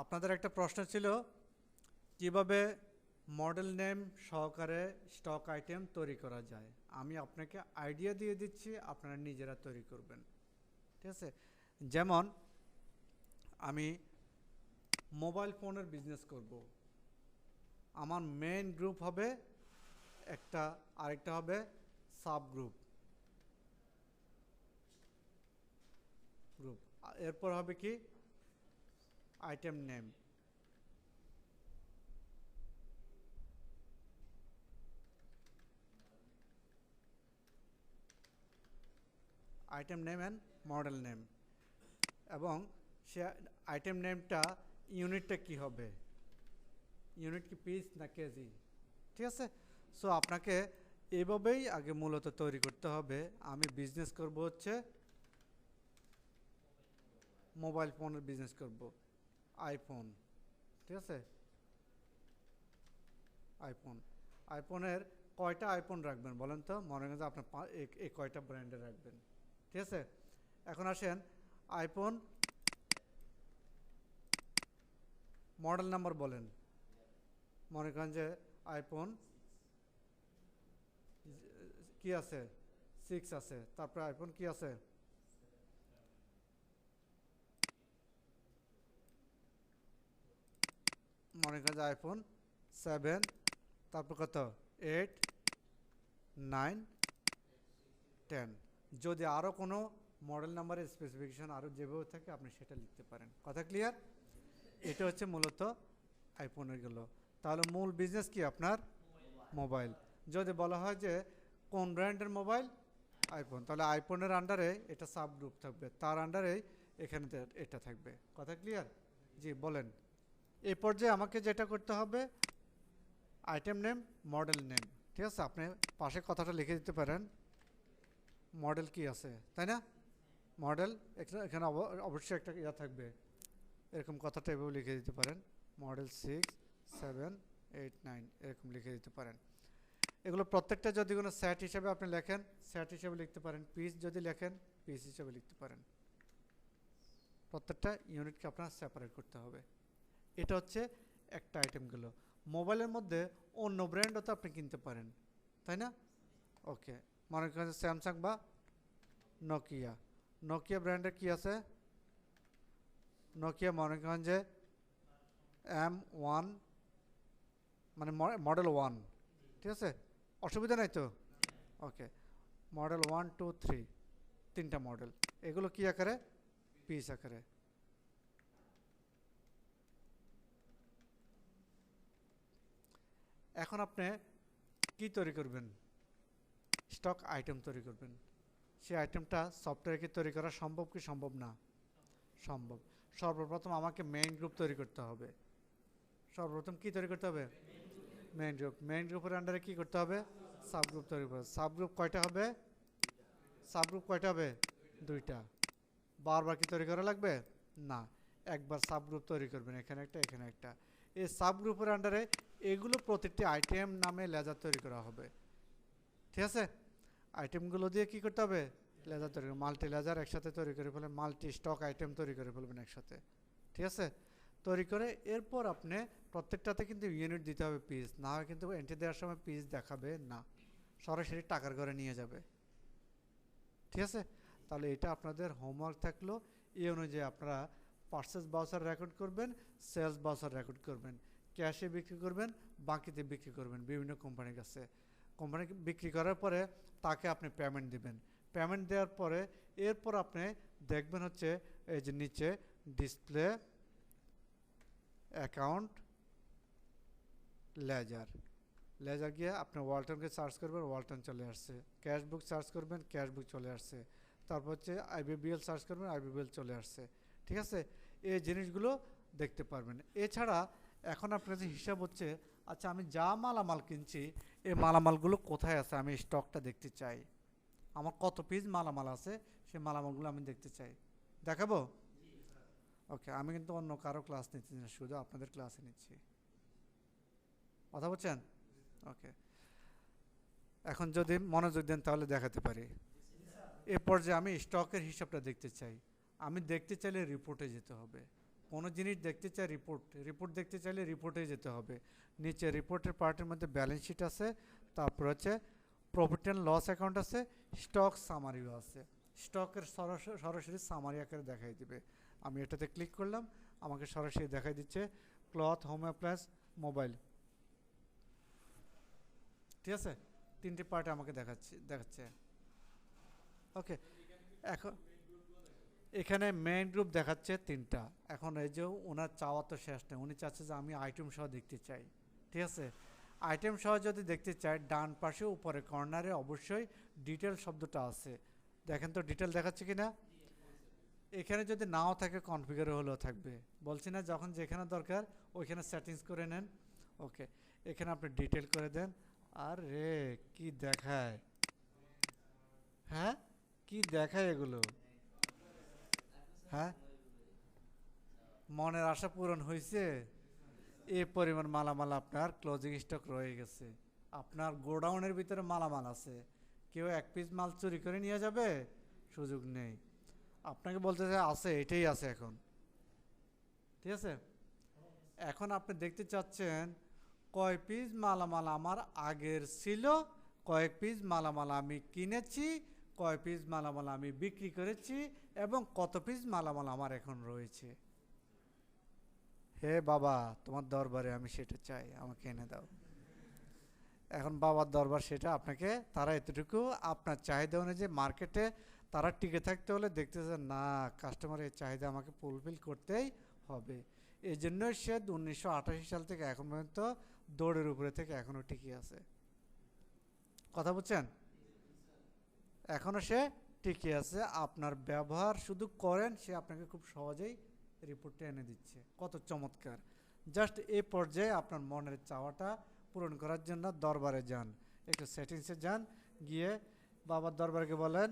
আপনাদের একটা প্রশ্ন ছিল কিভাবে মডেল নেম সহকারে স্টক আইটেম তৈরি করা যায়। আমি আপনাকে আইডিয়া দিয়ে দিচ্ছি, আপনারা নিজেরা তৈরি করবেন। ঠিক আছে, যেমন আমি মোবাইল ফোনের বিজনেস করব, আমার মেইন গ্রুপ হবে একটা, আরেকটা হবে সাব গ্রুপ গ্রুপ এরপর হবে কি item name. Item name and model name, এবং সে আইটেম নেমটা ইউনিটটা কি হবে, ইউনিট কি পিস না কেজি। ঠিক আছে, সো আপনাকে এইভাবেই আগে মূলত তৈরি করতে হবে। আমি বিজনেস করব হচ্ছে মোবাইল ফোনের বিজনেস করব, আইফোন। ঠিক আছে, আইফোন, আইফোনের কয়টা আইফোন রাখবেন বলেন তো, মনে করেন যে আপনার এই কয়টা ব্র্যান্ডে রাখবেন। ঠিক আছে, এখন আসেন আইফোন মডেল নাম্বার বলেন, মনে করেন যে আইফোন কি আছে 6 আছে, তারপরে আইফোন কি আছে, মনে করেন যে আইফোন 7, তারপর কত 8, 9, 10। যদি আরও কোনো মডেল নাম্বারের স্পেসিফিকেশন আরও যেভাবে থাকে আপনি সেটা লিখতে পারেন। কথা ক্লিয়ার? এটা হচ্ছে মূলত আইফোনের গেল। তাহলে মূল বিজনেস কি আপনার মোবাইল। যদি বলা হয় যে কোন ব্র্যান্ডের মোবাইল, আইফোন, তাহলে আইফোনের আন্ডারে এটা সাব গ্রুপ থাকবে, তার আন্ডারেই এখানে এটা থাকবে। কথা ক্লিয়ার? জি বলেন। এই পর্যায়ে আমাকে যেটা করতে হবে আইটেম নেম, মডেল নেম। ঠিক আছে, আপনি পাশে কথাটা লিখে দিতে পারেন, মডেল কি আছে, তাই না? মডেল এখানে অবশ্যই একটা ইয়া থাকবে, এরকম কথাটা এভাবে লিখে দিতে পারেন, মডেল 6, 7, 8, 9 এরকম লিখে দিতে পারেন। এগুলো প্রত্যেকটা যদি কোনো সেট হিসেবে আপনি লেখেন সেট হিসেবে লিখতে পারেন, পিস যদি লেখেন পিস হিসেবে লিখতে পারেন। প্রত্যেকটা ইউনিটকে আপনার সেপারেট করতে হবে। এটা হচ্ছে একটা আইটেমগুলো। মোবাইলের মধ্যে অন্য ব্র্যান্ডও তো আপনি কিনতে পারেন, তাই না? ওকে, মনে করেন স্যামসাং বা নোকিয়া, নোকিয়া ব্র্যান্ডের কি আছে, নোকিয়া মনে করেন যে M1, মানে মডেল 1। ঠিক আছে, অসুবিধা নাই তো? ওকে, মডেল 1, 2, 3, তিনটা মডেল, এগুলো কি আকারে, পিস আকারে। এখন আপনি কি তৈরি করবেন, স্টক আইটেম তৈরি করবেন। সেই আইটেমটা সফটওয়্যারে কি তৈরি করা সম্ভব কি সম্ভব না? সম্ভব। সর্বপ্রথম আমাকে মেইন গ্রুপ তৈরি করতে হবে। সর্বপ্রথম কি তৈরি করতে হবে? Main group. মেইন গ্রুপের আন্ডারে কি করতে হবে? সাব গ্রুপ তৈরি করতে হবে। সাব গ্রুপ কয়টা হবে? সাব গ্রুপ কয়টা হবে? দুইটা। বারবার কি তৈরি করা লাগবে? না, একবার সাব গ্রুপ তৈরি করবেন, এখানে একটা এখানে একটা। এই সাব গ্রুপের আন্ডারে এগুলো প্রত্যেকটি আইটেম নামে লেজার তৈরি করা হবে। ঠিক আছে, আইটেমগুলো দিয়ে কি করতে হবে? লেজার তৈরি, মাল্টি লেজার একসাথে তৈরি করে ফেলবেন, মাল্টি স্টক আইটেম তৈরি করে ফেলবেন একসাথে। ঠিক আছে, তৈরি করে এরপর আপনি প্রত্যেকটাতে কিন্তু ইউনিট দিতে হবে, পিস না হয় কিন্তু এন্ট্রি দেওয়ার সময় পিস দেখাবে না, সরাসরি টাকার ঘরে নিয়ে যাবে। ঠিক আছে, তাহলে এটা আপনাদের হোমওয়ার্ক থাকলো। এই অনুযায়ী আপনারা পারচেস বাউচার রেকর্ড করবেন, সেলস বাউচার রেকর্ড করবেন, ক্যাশে বিক্রি করবেন, বাকিতে বিক্রি করবেন বিভিন্ন কোম্পানির কাছে। কোম্পানি বিক্রি করার পরে তাকে আপনি পেমেন্ট দিবেন। পেমেন্ট দেওয়ার পরে এরপর আপনি দেখবেন হচ্ছে এই যে নিচে ডিসপ্লে অ্যাকাউন্ট লেজার, লেজার গিয়ে আপনি ওয়ালটনকে সার্চ করবেন, ওয়ালটন চলে আসছে। ক্যাশ বুক সার্চ করবেন, ক্যাশ বুক চলে আসছে। তারপর হচ্ছে আইবিবিএল সার্চ করবেন, আইবিবিএল চলে আসছে। ঠিক আছে, এই জিনিসগুলো দেখতে পারবেন। এছাড়া এখন আপনার যে হিসাব হচ্ছে, আচ্ছা আমি যা মালামাল কিনছি এই মালামালগুলো কোথায় আছে, আমি স্টকটা দেখতে চাই, আমার কত পিস মালামাল আছে সেই মালামালগুলো আমি দেখতে চাই। দেখাবো? ওকে, আমি কিন্তু অন্য কারো ক্লাস নিচ্ছি না, শুধু আপনাদের ক্লাসে নিচ্ছি। কথা বলছেন? ওকে, এখন যদি মনোযোগ দেন তাহলে দেখাতে পারি। এ পর্যায়ে আমি স্টকের হিসাবটা দেখতে চাই। আমি দেখতে চাইলে রিপোর্টে যেতে হবে। কোনো জিনিস দেখতে চাই রিপোর্ট দেখতে চাইলে রিপোর্টে যেতে হবে। নিচে রিপোর্টের পার্টের মধ্যে ব্যালেন্স শিট আছে, তারপর হচ্ছে প্রফিট অ্যান্ড লস অ্যাকাউন্ট আছে, স্টক সামারিও আছে। স্টকের সরাসরি সামারি আকারে দেখাই দিবে। আমি এটাতে ক্লিক করলাম, আমাকে সরাসরি দেখাই দিচ্ছে ক্লথ, হোম অ্যাপ্লায়েন্স, মোবাইল। ঠিক আছে, তিনটি পার্টে আমাকে দেখাচ্ছে। ওকে, এখন এখানে মেইন গ্রুপ দেখাচ্ছে তিনটা। এখন এই যে ওনার চাওয়া তো শেষ নেই, উনি চাচ্ছে যে আমি আইটেম সহ দেখতে চাই। ঠিক আছে, আইটেম সহ যদি দেখতে চাই, ডান পাশে উপরে কর্নারে অবশ্যই ডিটেল শব্দটা আছে। দেখেন তো ডিটেল দেখাচ্ছে কি না। এখানে যদি নাও থাকে কনফিগার হলেও থাকবে, বলছি না, যখন যেখানে দরকার ওইখানে সেটিংস করে নেন। ওকে, এখানে আপনি ডিটেল করে দেন। আর রে কি দেখায়, হ্যাঁ কি দেখায় এগুলো, হ্যাঁ মনের আশা পূরণ হয়েছে। এই পরিমাণ মালামাল আপনার ক্লোজিং স্টক রয়ে গেছে, আপনার গোডাউনের ভিতরে মালামাল আছে, কেউ এক পিস মাল চুরি করে নিয়ে যাবে সুযোগ নেই। আপনাকে বলতে চাই আছে, এটাই আছে এখন। ঠিক আছে, এখন আপনি দেখতে চাচ্ছেন কয় পিস মালামাল আমার আগের ছিল, কয়েক পিস মালামাল আমি কিনেছি, কয় পিস মালামাল আমি বিক্রি করেছি, এবং কত পিস মালামাল আমার এখন রয়েছে। হে বাবা, তোমার দরবারে আমি সেটা চাই, আমাকে এনে দাও। এখন বাবার দরবার সেটা আপনাকে, তারা এতটুকু আপনার চাহিদা অনুযায়ী মার্কেটে তারা টিকে থাকতে হলে দেখতেছে না কাস্টমারের চাহিদা আমাকে ফুলফিল করতেই হবে। এই জন্যই সে 1988 সাল থেকে এখন পর্যন্ত দৌড়ের উপরে থেকে এখনও টিকে আছে। কথা বুঝছেন, এখনও সে টিকে আছে। আপনার ব্যবহার শুধু করেন, সে আপনাকে খুব সহজেই রিপোর্টটা এনে দিচ্ছে। কত চমৎকার। জাস্ট এই পর্যায়ে আপনার মনের চাওয়াটা পূরণ করার জন্য দরবারে যান, একটু সেটিংসে যান, গিয়ে বাবার দরবারকে বলেন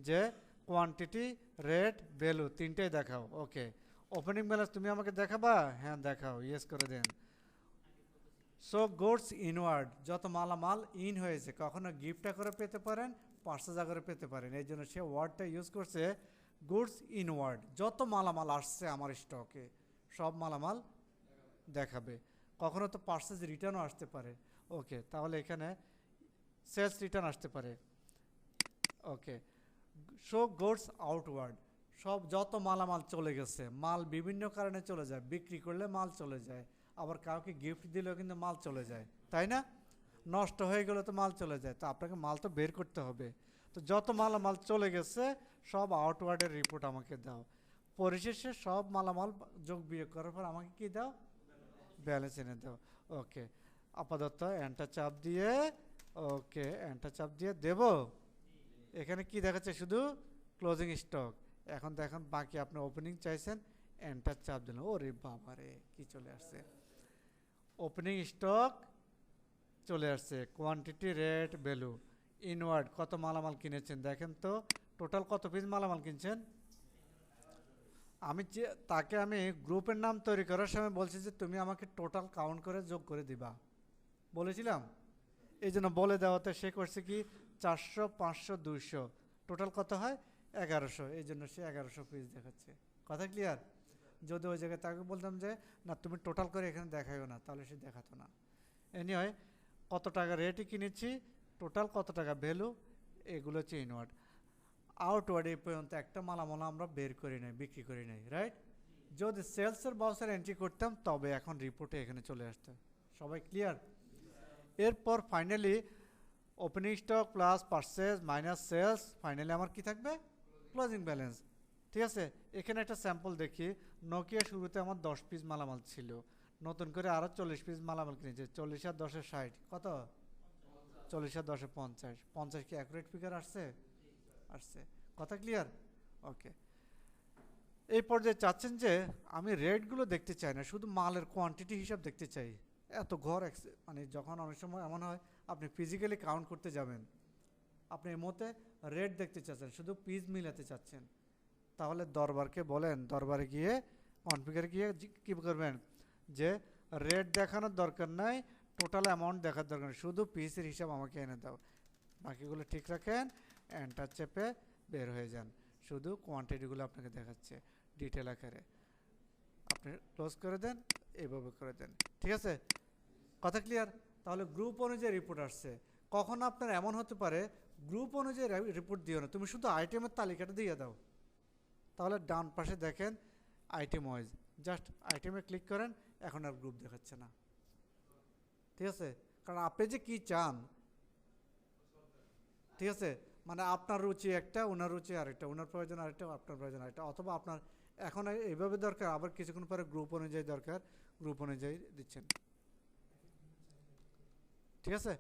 যে কোয়ান্টিটি, রেট, ভ্যালু তিনটেই দেখাও। ওকে, ওপেনিং ব্যালেন্স তুমি আমাকে দেখাবা, হ্যাঁ দেখাও, ইয়েস করে দেন। সো গুডস ইনওয়ার্ড, যত মালামাল ইন হয়েছে, কখনো গিফট করে পেতে পারেন, পার্সেস করে পেতে পারেন। এই জন্য সে ওয়ার্ডটা ইউজ করছে গুডস ইনওয়ার্ড। যত মালামাল আসছে আমার স্টকে সব মালামাল দেখাবে। কখনো তো পার্সেস রিটার্নও আসতে পারে। ওকে, তাহলে এখানে সেলস রিটার্ন আসতে পারে। ওকে, শো গুডস আউটওয়ার্ড, সব যত মালামাল চলে গেছে, মাল বিভিন্ন কারণে চলে যায়, বিক্রি করলে মাল চলে যায়, আবার কাউকে গিফট দিলেও কিন্তু মাল চলে যায়, তাই না? নষ্ট হয়ে গেলে তো মাল চলে যায়, তো আপনাকে মাল তো বের করতে হবে। তো যত মালামাল চলে গেছে সব আউটওয়ার্ডের রিপোর্ট আমাকে দাও। পরিশেষে সব মালামাল যোগ বিয়োগ করার পর আমাকে কি দাও, ব্যালেন্স এনে দাও। ওকে, আপাতত এন্টার চাপ দিয়ে, ওকে এন্টার চাপ দিয়ে দেব। এখানে কি দেখাচ্ছে, শুধু ক্লোজিং স্টক। এখন দেখেন বাকি আপনি ওপেনিং চাইছেন, এন্টার চাপ দিলেন, ওরে বাবারে কি চলে আসছে, ওপেনিং স্টক চলে আসছে, কোয়ান্টিটি, রেট, ভ্যালু, ইনওয়ার্ড কত মালামাল কিনেছেন দেখেন তো, টোটাল কত পিস মালামাল কিনছেন। আমি যে তাকে আমি গ্রুপের নাম তৈরি করার সময় বলছি যে তুমি আমাকে টোটাল কাউন্ট করে যোগ করে দিবা, বলেছিলাম। এই জন্য বলে দেওয়াতে সে করছে কি 400, 500, 200, টোটাল কত হয় 1100। এই জন্য সে 1100 পিস দেখাচ্ছে। কথা ক্লিয়ার? যদি ওই জায়গায় তাকে বলতাম যে না তুমি টোটাল করে এখানে দেখাইও না, তাহলে সে দেখাতো না। এনিওয়ে, কত টাকা রেটই কিনেছি, টোটাল কত টাকা ভ্যালু, এগুলো হচ্ছে ইনওয়ার্ড। আউটওয়ার্ড এই পর্যন্ত একটা মালামাল আমরা বের করি নাই, বিক্রি করি নাই, রাইট? যদি সেলসের বক্সের এন্ট্রি করতাম তবে এখন রিপোর্টে এখানে চলে আসতো। সবাই ক্লিয়ার? এরপর finally opening stock plus purchase minus sales, finally আমার কি থাকবে, ক্লোজিং ব্যালেন্স। ঠিক আছে, এখানে একটা স্যাম্পল দেখি। নোকিয়া শুরুতে আমার 10 পিস মালামাল ছিল, নতুন করে আরও 40 পিস মালামাল কিনেছে। 40 আর 10 60 কত, 40 আর 10 50। 50 কি অ্যাকুরেট ফিগার আসছে? আসছে। কথা ক্লিয়ার? ওকে, এই পর্যায়ে চাচ্ছেন যে আমি রেটগুলো দেখতে চাই না, শুধু মালের কোয়ান্টিটি হিসাব দেখতে চাই। এত ঘর মানে যখন অনেক সময় এমন হয় আপনি ফিজিক্যালি কাউন্ট করতে যাবেন, আপনি এর মধ্যে রেট দেখতে চাচ্ছেন, শুধু পিস মিলাতে চাচ্ছেন, তাহলে দরবারকে বলেন, দরবারে গিয়ে কনফিগারে গিয়ে কী করবেন যে রেট দেখানোর দরকার নাই, টোটাল অ্যামাউন্ট দেখার দরকার নেই, শুধু পিসের হিসাব আমাকে এনে দাও। বাকিগুলো ঠিক রাখেন, এন্টার চেপে বের হয়ে যান, শুধু কোয়ান্টিটিগুলো আপনাকে দেখাচ্ছে ডিটেল আকারে। আপনি ক্লোজ করে দেন, এইভাবে করে দেন। ঠিক আছে, কথা ক্লিয়ার? তাহলে গ্রুপ অনুযায়ী রিপোর্ট আসছে। কখন আপনার এমন হতে পারে গ্রুপ অনুযায়ী রিপোর্ট দিও না, তুমি শুধু আইটেমের তালিকাটা দিয়ে দাও। তাহলে ডান পাশে দেখেন আইটেম ওয়াইজ, জাস্ট আইটেমে ক্লিক করেন, এখন আর গ্রুপ দেখাচ্ছে না। ঠিক আছে, কারণ আপনি যে কি চান, ঠিক আছে, মানে আপনার রুচি একটা, ওনার রুচি আরেকটা, ওনার প্রয়োজন আরেকটা, আপনার প্রয়োজন আরেকটা, অথবা আপনার এখন এইভাবে দরকার, আবার কিছুক্ষণ পরে গ্রুপ অনুযায়ী দরকার, গ্রুপ অনুযায়ী দিচ্ছেন। ঠিক আছে।